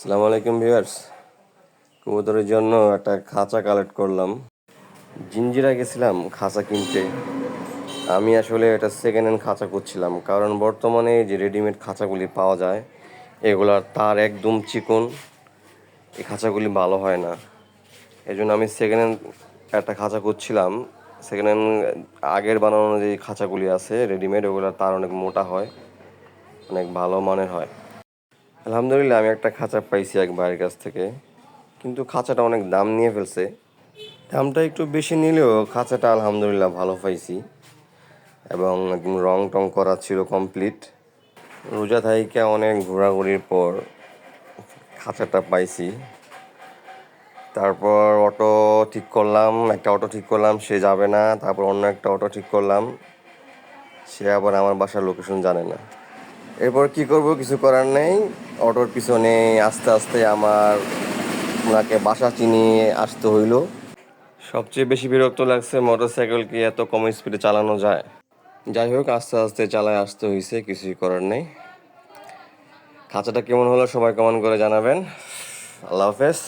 আসসালামু আলাইকুম ভিউয়ার্স। কবুতরের জন্য একটা খাঁচা কালেক্ট করলাম। জিঞ্জিরা গেছিলাম খাঁচা কিনতে। আমি আসলে এটা সেকেন্ড হ্যান্ড খাঁচা করছিলাম, কারণ বর্তমানে যে রেডিমেড খাঁচাগুলি পাওয়া যায় এগুলার তার একদম চিকন, এই খাঁচাগুলি ভালো হয় না। এই জন্য আমি সেকেন্ড হ্যান্ড একটা খাঁচা করছিলাম। সেকেন্ড হ্যান্ড আগের বানানো যে খাঁচাগুলি আছে রেডিমেড, ওগুলোর তার অনেক মোটা হয়, অনেক ভালো মানের হয়। আলহামদুলিল্লাহ আমি একটা খাঁচা পাইছি এক ভাইয়ের কাছ থেকে, কিন্তু খাঁচাটা অনেক দাম নিয়ে ফেলছে। দামটা একটু বেশি নিলেও খাঁচাটা আলহামদুলিল্লাহ ভালো পাইছি, এবং একদম রং টং করা ছিল কমপ্লিট। রোজা থাইকা অনেক ঘোরাঘুরির পর খাঁচাটা পাইছি। তারপর একটা অটো ঠিক করলাম, সে যাবে না। তারপর অন্য একটা অটো ঠিক করলাম, সে আবার আমার বাসার লোকেশন জানে না। এরপর কি করব, কিছু করার নেই। অটোর পিছনে আস্তে আস্তে আমার ওনাকে বাসা চিনিয়ে আসতে হইলো। সবচেয়ে বেশি বিরক্ত লাগছে মোটর সাইকেল কি এত কম স্পিডে চালানো যায়। যাই হোক, আস্তে আস্তে চালায় আসতে হয়েছে, কিছুই করার নেই। খাঁচাটা কেমন হলো সবাই কমেন্ট করে জানাবেন। আল্লাহ হাফেজ।